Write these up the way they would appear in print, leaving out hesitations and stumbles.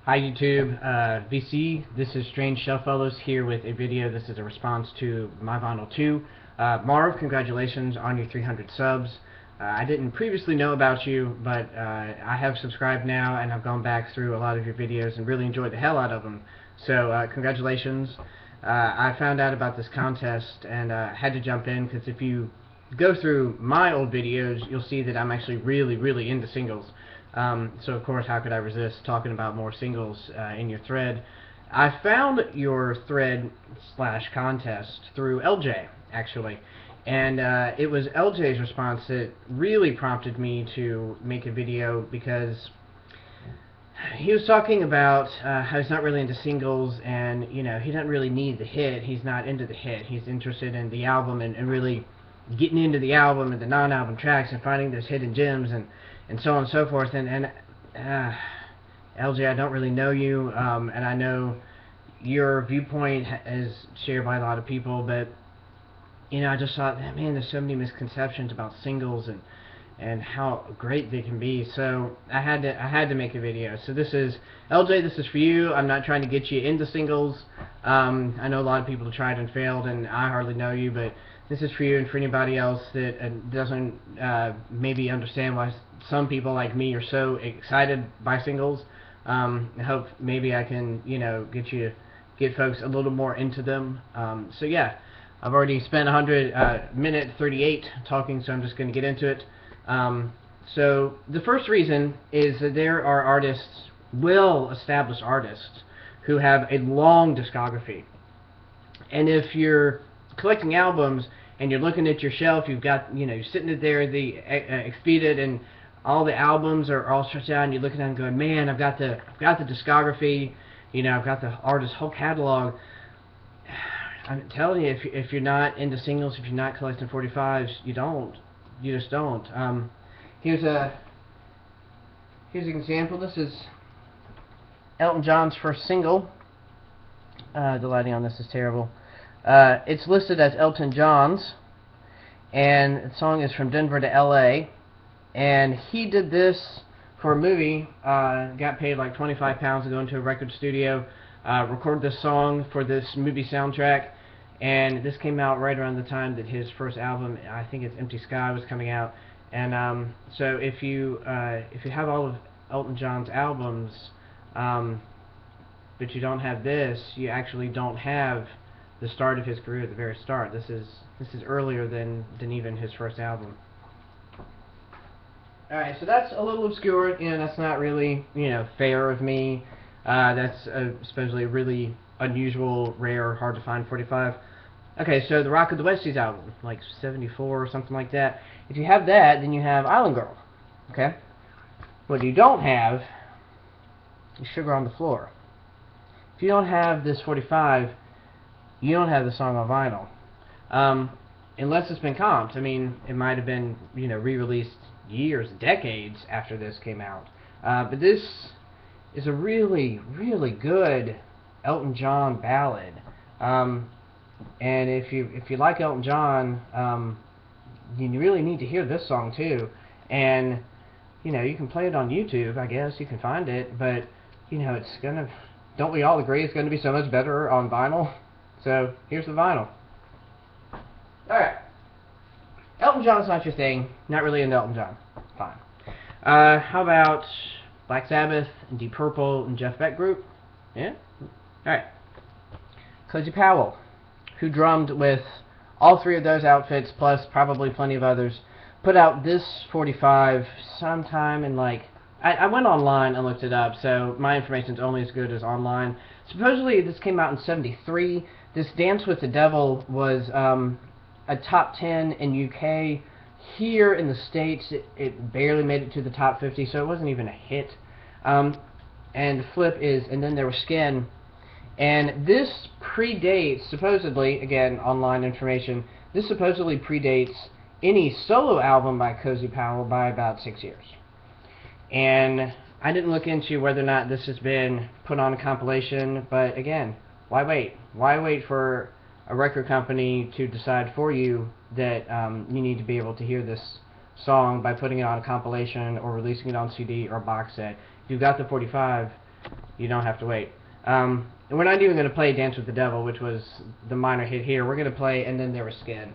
Hi YouTube, VC, this is Strange Shelffellows here with a video. This is a response to myvinyl2. Marv, congratulations on your 300 subs. I didn't previously know about you, but I have subscribed now and I've gone back through a lot of your videos and really enjoyed the hell out of them. So congratulations. I found out about this contest and had to jump in because if you go through my old videos, you'll see that I'm actually really into singles. So of course, how could I resist talking about more singles in your thread? I found your thread / contest through LJ, actually. And it was LJ's response that really prompted me to make a video, because he was talking about how he's not really into singles, and you know, he doesn't really need the hit. He's not into the hit. He's interested in the album and really getting into the album and the non-album tracks and finding those hidden gems and so on and so forth. And LJ, I don't really know you, and I know your viewpoint is shared by a lot of people, but you know, I just thought, man, there's so many misconceptions about singles and how great they can be. So I had to make a video. So this is LJ. This is for you. I'm not trying to get you into singles. I know a lot of people tried and failed, and I hardly know you, but this is for you and for anybody else that doesn't maybe understand why some people like me are so excited by singles. I hope maybe I can, you know, get folks a little more into them. So yeah, I've already spent 100 38 talking, so I'm just going to get into it. So the first reason is that there are artists, well-established artists, who have a long discography. And if you're collecting albums and you're looking at your shelf, you've got, you know, you're sitting there, the Expedit, and all the albums are all stretched out, and you're looking at them going, man, I've got the discography, you know, I've got the artist's whole catalog. I'm telling you, if you're not into singles, if you're not collecting 45s, you just don't. Here's an example. This is Elton John's first single. The lighting on this is terrible. It's listed as Elton John's, and the song is From Denver to LA, and he did this for a movie. Got paid like 25 pounds to go into a record studio, record this song for this movie soundtrack, and this came out right around the time that his first album, I think it's Empty Sky, was coming out. And so if you have all of Elton John's albums, but you don't have this, you actually don't have the start of his career at the very start. This is earlier than even his first album. Alright, so that's a little obscure. You know, that's not really, you know, fair of me. That's supposedly a really unusual, rare, hard to find 45. Okay, so the Rock of the Westies album, like 74 or something like that. If you have that, then you have Island Girl. Okay? What you don't have is Sugar on the Floor. If you don't have this 45, you don't have the song on vinyl. Unless it's been comped. I mean, it might have been, you know, re-released years, decades after this came out. But this is a really good Elton John ballad. And if you like Elton John, you really need to hear this song too. And you know, you can play it on YouTube, I guess. You can find it, but you know, it's gonna. Don't we all agree it's going to be so much better on vinyl? So here's the vinyl. All right. Elton John's not your thing. Not really into Elton John. Fine. How about Black Sabbath and Deep Purple and Jeff Beck Group? Yeah. All right. Cozy Powell, who drummed with all three of those outfits, plus probably plenty of others, put out this 45 sometime in like, I went online and looked it up, so my information's only as good as online. Supposedly this came out in 73. This Dance with the Devil was a top 10 in UK. Here in the States, it barely made it to the top 50, so it wasn't even a hit. And the flip is, and then there was Skin. And this predates, supposedly, again, online information, this supposedly predates any solo album by Cozy Powell by about 6 years. And I didn't look into whether or not this has been put on a compilation, but again, why wait? Why wait for a record company to decide for you that you need to be able to hear this song by putting it on a compilation or releasing it on CD or box set? If you've got the 45, you don't have to wait. And we're not even going to play Dance with the Devil, which was the minor hit here. We're going to play And Then There Was Skid.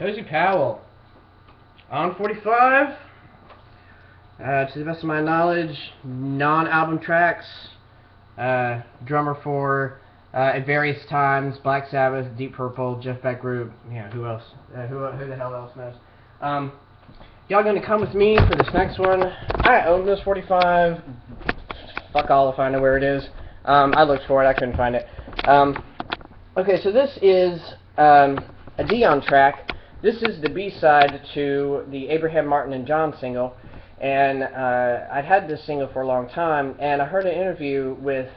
Cozy Powell on 45. To the best of my knowledge, non-album tracks. Drummer for at various times Black Sabbath, Deep Purple, Jeff Beck Group. Yeah, who else? Who the hell else knows? Y'all gonna come with me for this next one? I own this 45. Fuck all if I know where it is. I looked for it, I couldn't find it. Okay, so this is a Dion track. This is the B-side to the Abraham Martin and John single, and I'd had this single for a long time, and I heard an interview with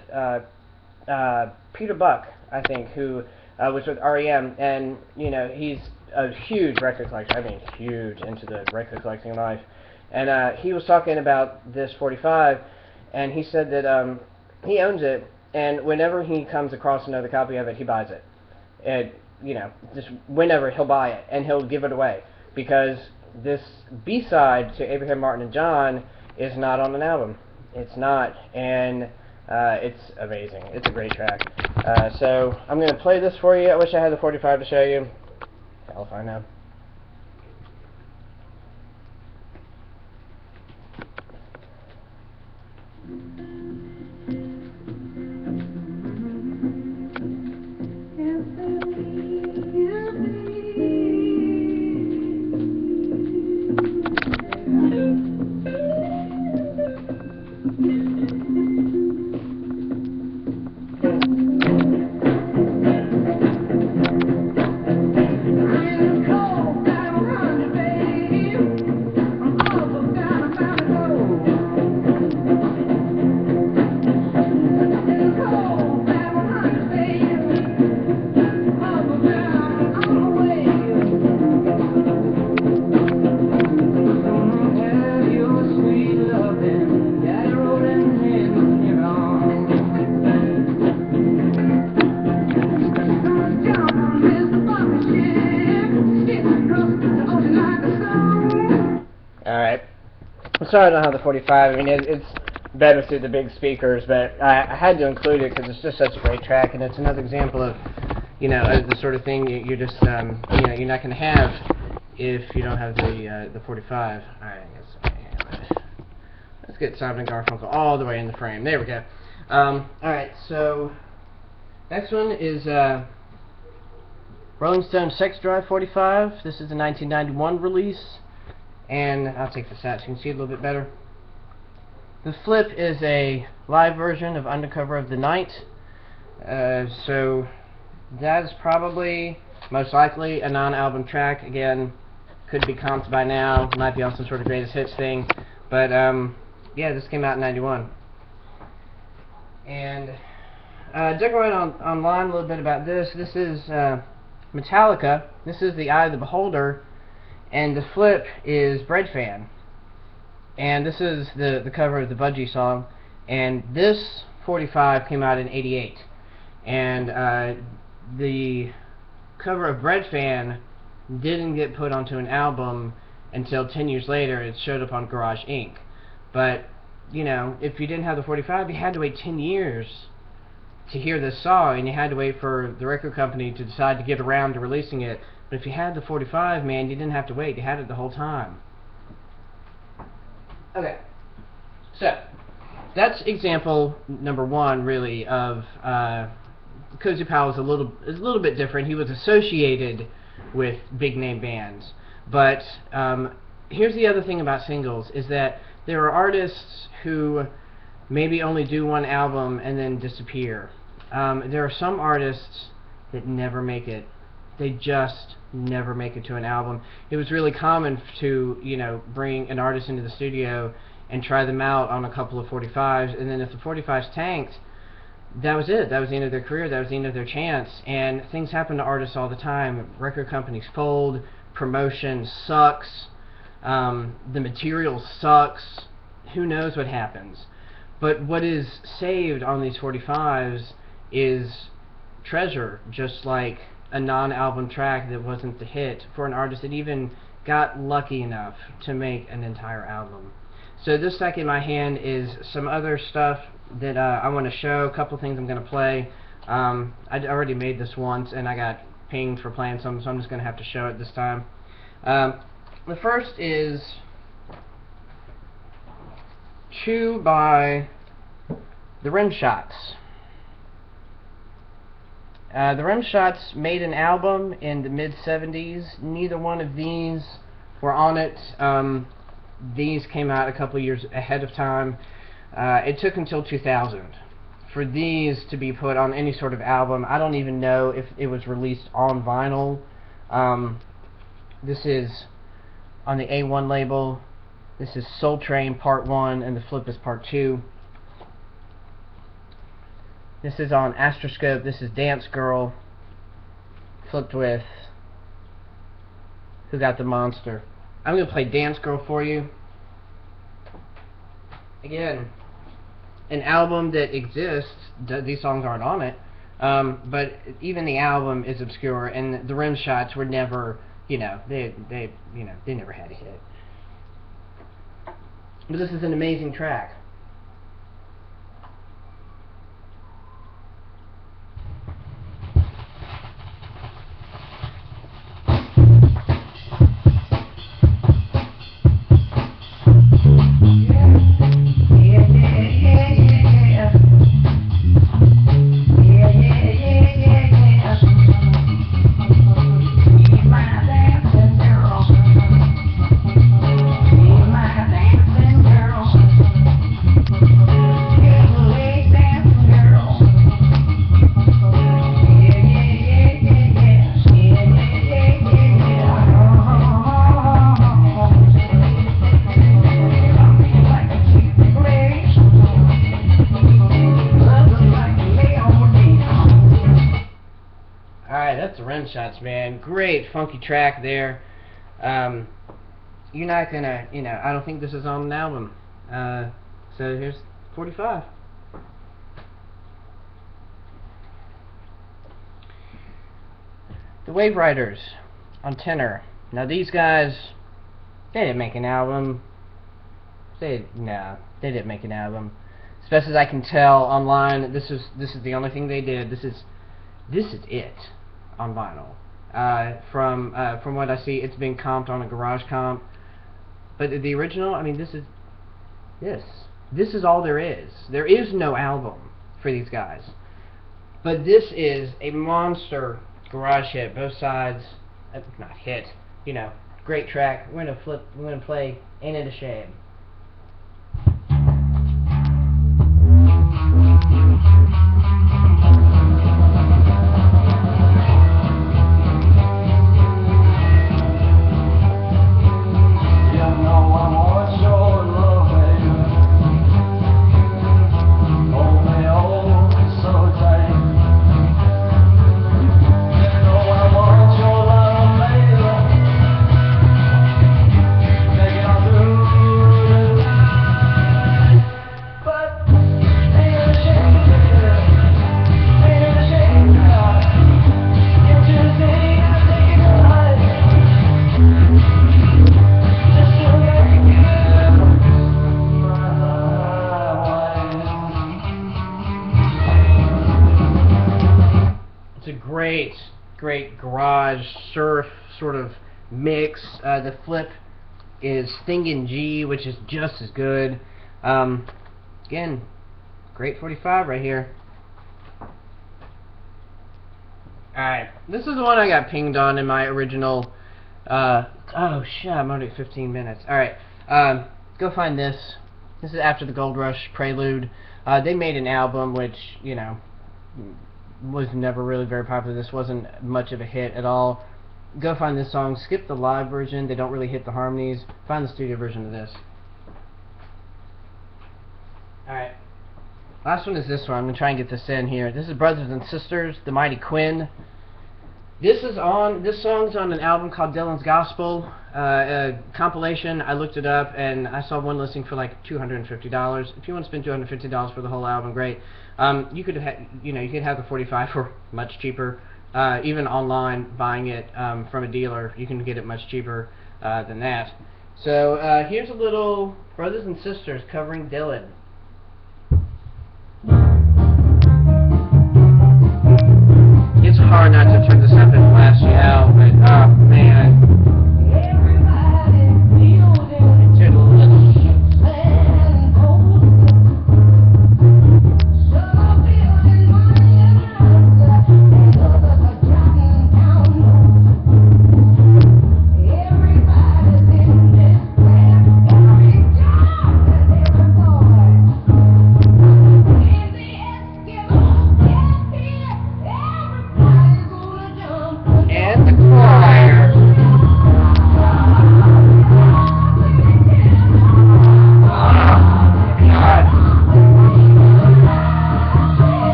Peter Buck, I think, who was with REM, and, you know, he's a huge record collector, I mean huge into the record collecting life, and he was talking about this 45, and he said that he owns it, and whenever he comes across another copy of it, he buys it. You know, just whenever he'll buy it, and he'll give it away, because this B-side to Abraham Martin and John is not on an album. It's not, and it's amazing. It's a great track. So I'm going to play this for you. I wish I had the 45 to show you. I'll find out. Alright. I'm sorry I don't have the 45. I mean, it's better through the big speakers, but I had to include it because it's just such a great track, and it's another example of, you know, the sort of thing you're just, you know, you're not going to have if you don't have the 45. Alright, let's get Simon and Garfunkel all the way in the frame. There we go. Alright, so next one is Rolling Stone Sex Drive 45. This is the 1991 release. And I'll take this out so you can see it a little bit better. The flip is a live version of Undercover of the Night. So that is probably, most likely, a non-album track. Again, could be comped by now, might be on some sort of greatest hits thing. But yeah, this came out in 91. And dug around online a little bit about this. This is Metallica. This is The Eye of the Beholder. And the flip is Bread Fan. And this is the cover of the Budgie song. And this 45 came out in 88. And the cover of Bread Fan didn't get put onto an album until 10 years later. It showed up on Garage Inc. But, you know, if you didn't have the 45, you had to wait 10 years to hear this song, and you had to wait for the record company to decide to get around to releasing it. But if you had the 45, man, you didn't have to wait. You had it the whole time. Okay. So, that's example number one, really, of Cozy Powell is a little bit different. He was associated with big name bands, but here's the other thing about singles is that there are artists who maybe only do one album and then disappear. There are some artists that never make it. They just never make it to an album. It was really common to, you know, bring an artist into the studio and try them out on a couple of 45s, and then if the 45s tanked, that was it. That was the end of their career. That was the end of their chance. And things happen to artists all the time. Record companies fold. Promotion sucks. The material sucks. Who knows what happens? But what is saved on these 45s is treasure, just like a non-album track that wasn't the hit for an artist that even got lucky enough to make an entire album. So this stack in my hand is some other stuff that I want to show, a couple things I'm going to play. I already made this once and I got pinged for playing some, so I'm just going to have to show it this time. The first is Chew by the Rimshots. The Rimshots made an album in the mid-70s. Neither one of these were on it. These came out a couple years ahead of time. It took until 2000 for these to be put on any sort of album. I don't even know if it was released on vinyl. This is on the A1 label. This is Soul Train Part 1 and the flip is Part 2. This is on Astroscope. This is Dance Girl flipped with Who Got the Monster. I'm going to play Dance Girl for you. Again, an album that exists. These songs aren't on it, but even the album is obscure, and the Rimshots were never, you know, they never had a hit. But this is an amazing track. That's the Rimshots, man. Great funky track there. You're not gonna, you know, I don't think this is on an album. So here's 45. The Wave Riders on tenor. Now these guys, they didn't make an album. They didn't make an album. As best as I can tell online, this is the only thing they did. This is it on vinyl. From what I see, it's been comped on a garage comp. But the original, I mean, this is all there is. There is no album for these guys. But this is a monster garage hit. Both sides, not hit, you know, great track. We're gonna play Ain't It a Shame. Great garage surf sort of mix. The flip is Thing in G, which is just as good. Again, great 45 right here. Alright, this is the one I got pinged on in my original, oh shit, I'm already at 15 minutes. Alright, go find this. This is after the Gold Rush Prelude. They made an album which, you know, was never really very popular. This wasn't much of a hit at all. Go find this song. Skip the live version. They don't really hit the harmonies. Find the studio version of this. Alright. Last one is this one. I'm going to try and get this in here. This is Brothers and Sisters, The Mighty Quinn. This song's on an album called Dylan's Gospel, a compilation. I looked it up and I saw one listing for like $250. If you want to spend $250 for the whole album, great. You could have, you could have the 45 for much cheaper. Even online, buying it from a dealer, you can get it much cheaper than that. So here's a little Brothers and Sisters covering Dylan. It's hard not to turn this up and blast you out, but oh man.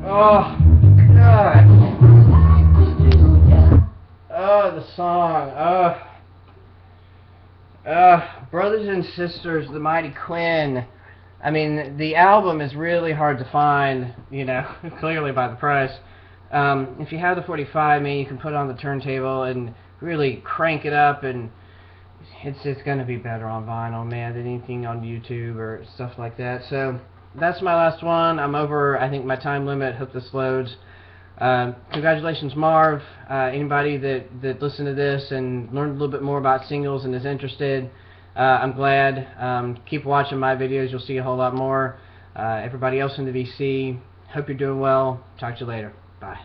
Oh, God. Oh, the song. Brothers and Sisters, The Mighty Quinn. I mean, the album is really hard to find, you know, clearly by the price. If you have the 45, man, you can put it on the turntable and really crank it up, and it's going to be better on vinyl, man, than anything on YouTube or stuff like that. So that's my last one. I'm over, I think, my time limit. Hope this loads. Congratulations, Marv. Anybody that listened to this and learned a little bit more about singles and is interested, I'm glad. Keep watching my videos. You'll see a whole lot more. Everybody else in the VC, hope you're doing well. Talk to you later. Bye.